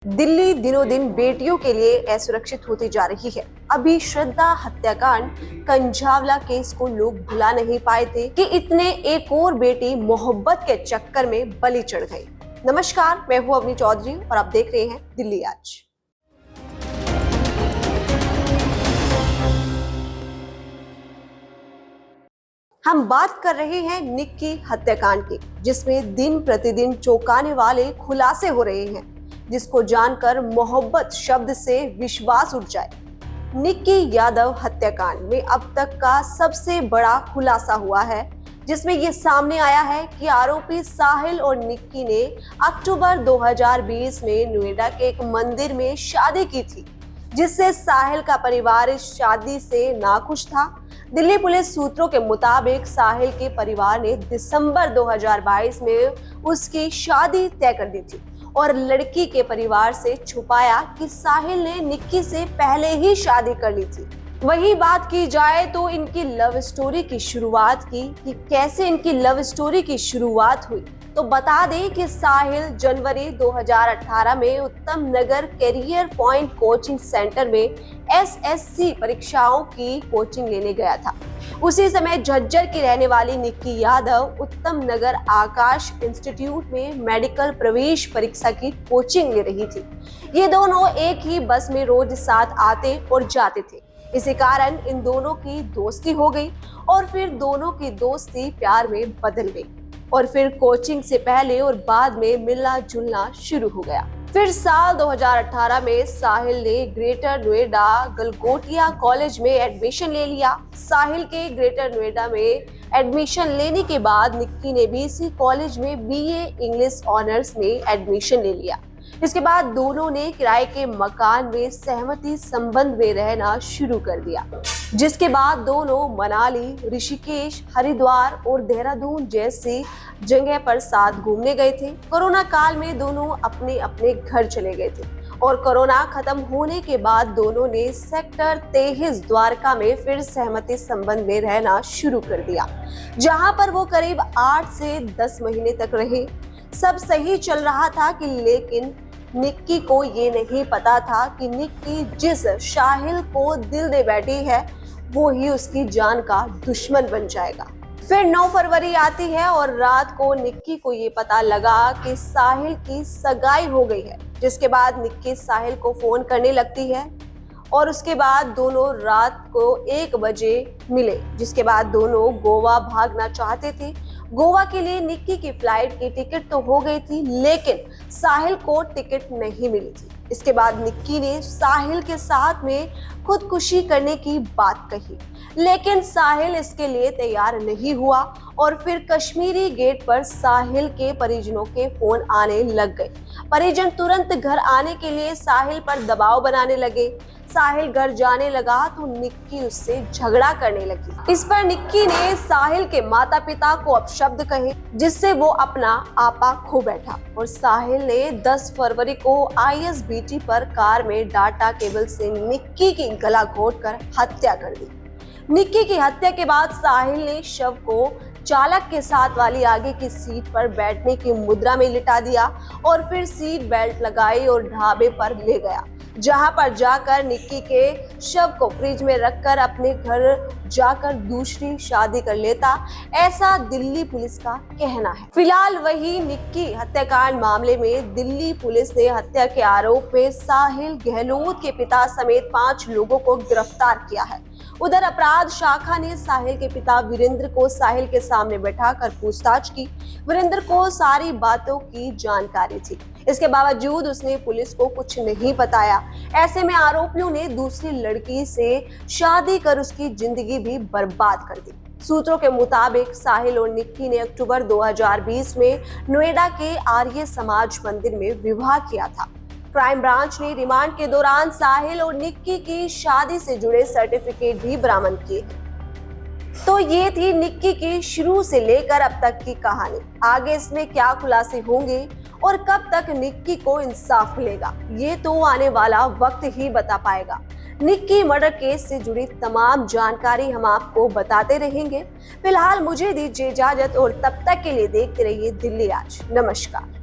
दिल्ली दिनों दिन बेटियों के लिए असुरक्षित होती जा रही है। अभी श्रद्धा हत्याकांड कंझावला केस को लोग भुला नहीं पाए थे कि इतने एक और बेटी मोहब्बत के चक्कर में बलि चढ़ गई। नमस्कार, मैं हूं अवनी चौधरी और आप देख रहे हैं दिल्ली आज। हम बात कर रहे हैं निक्की हत्याकांड की, जिसमें दिन प्रतिदिन चौंकाने वाले खुलासे हो रहे हैं, जिसको जानकर मोहब्बत शब्द से विश्वास उठ जाए। निक्की यादव हत्याकांड में अब तक का सबसे बड़ा खुलासा हुआ है, जिसमें ये सामने आया है कि आरोपी साहिल और निक्की ने अक्टूबर 2020 में नोएडा के एक मंदिर में शादी की थी, जिससे साहिल का परिवार इस शादी से नाखुश था। दिल्ली पुलिस सूत्रों के मुताबिक साहिल के परिवार ने दिसंबर 2022 में उसकी शादी तय कर दी थी और लड़की के परिवार से छुपाया कि साहिल ने निक्की से पहले ही शादी कर ली थी। वही बात की जाए तो इनकी लव स्टोरी की शुरुआत की कि कैसे इनकी लव स्टोरी की शुरुआत हुई, तो बता दें कि साहिल जनवरी 2018 में उत्तम नगर कैरियर पॉइंट कोचिंग सेंटर में SSC परीक्षाओं की कोचिंग लेने गया था। उसी समय झज्जर की रहने वाली निक्की यादव उत्तम नगर आकाश इंस्टीट्यूट में मेडिकल प्रवेश परीक्षा की कोचिंग ले रही थी। ये दोनों एक ही बस में रोज साथ आते और जाते थे। इसी कारण इन दोनों की दोस्ती हो गई और फिर दोनों की दोस्ती प्यार में बदल गई और फिर कोचिंग से पहले और बाद में मिलना जुलना शुरू हो गया। फिर साल 2018 में साहिल ने ग्रेटर नोएडा गलगोटिया कॉलेज में एडमिशन ले लिया। साहिल के ग्रेटर नोएडा में एडमिशन लेने के बाद निक्की ने भी इसी कॉलेज में BA इंग्लिश ऑनर्स में एडमिशन ले लिया। इसके बाद दोनों ने किराए के मकान में सहमति संबंध में रहना शुरू कर दिया, जिसके बाद दोनों मनाली, ऋषिकेश, हरिद्वार और देहरादून जैसी जगह पर साथ घूमने गए थे। कोरोना काल में दोनों अपने अपने घर चले गए थे और कोरोना खत्म होने के बाद दोनों ने सेक्टर 23 द्वारका में फिर सहमति संबंध में रहना शुरू कर दिया, जहां पर वो करीब 8 से 10 महीने तक रहे। सब सही चल रहा था कि लेकिन निक्की को ये नहीं पता था कि निक्की जिस साहिल को दिल दे बैठी है वो ही उसकी जान का दुश्मन बन जाएगा। फिर 9 फरवरी आती है और रात को निक्की को ये पता लगा कि साहिल की सगाई हो गई है, जिसके बाद निक्की साहिल को फोन करने लगती है और उसके बाद दोनों रात को 1 बजे मिले, जिसके बाद दोनों गोवा भागना चाहते थे। गोवा के लिए निक्की की फ्लाइट की टिकट तो हो गई थी, लेकिन साहिल को टिकट नहीं मिली थी। इसके बाद निक्की ने साहिल के साथ में खुदकुशी करने की बात कही, लेकिन साहिल इसके लिए तैयार नहीं हुआ और फिर कश्मीरी गेट पर साहिल के परिजनों के फोन आने लग गए। परिजन तुरंत घर आने के लिए साहिल पर दबाव बनाने लगे। साहिल घर जाने लगा तो निक्की उससे झगड़ा करने लगी। इस पर निक्की ने साहिल के माता पिता को अपशब्द कहे, जिससे वो अपना आपा खो बैठा और साहिल ने 10 फरवरी को ISBT पर कार में डाटा केबल से निक्की की गला घोंटकर हत्या कर दी। निक्की की हत्या के बाद साहिल ने शव को चालक के साथ वाली आगे की सीट पर बैठने की मुद्रा में लिटा दिया और फिर सीट बेल्ट लगाई और ढाबे पर ले गया, जहां पर जाकर निक्की के शव को फ्रिज में रखकर अपने घर जाकर दूसरी शादी कर लेता, ऐसा दिल्ली पुलिस का कहना है। फिलहाल वही निक्की हत्याकांड मामले में दिल्ली पुलिस ने हत्या के आरोप में साहिल गहलोत के पिता समेत 5 लोगों को गिरफ्तार किया है। उधर अपराध शाखा ने साहिल के पिता वीरेंद्र को साहिल के सामने बैठाकर पूछताछ की। वीरेंद्र को सारी बातों की जानकारी थी, इसके बावजूद उसने पुलिस को कुछ नहीं बताया। ऐसे में आरोपियों ने दूसरी लड़की से शादी कर उसकी जिंदगी भी बर्बाद कर दी। सूत्रों के मुताबिक साहिल और निक्की ने अक्टूबर 2020 में नोएडा के आर्य समाज मंदिर में विवाह किया था। क्राइम ब्रांच ने रिमांड के दौरान साहिल और निक्की की शादी से जुड़े सर्टिफिकेट भी बरामद किए। तो ये थी निक्की की शुरू से लेकर अब तक की कहानी। आगे इसमें क्या खुलासे होंगे और कब तक निक्की को इंसाफ मिलेगा, ये तो आने वाला वक्त ही बता पाएगा। निक्की मर्डर केस से जुड़ी तमाम जानकारी हम आपको बताते रहेंगे। फिलहाल मुझे दीजिए इजाजत और तब तक के लिए देखते रहिए दिल्ली आज। नमस्कार।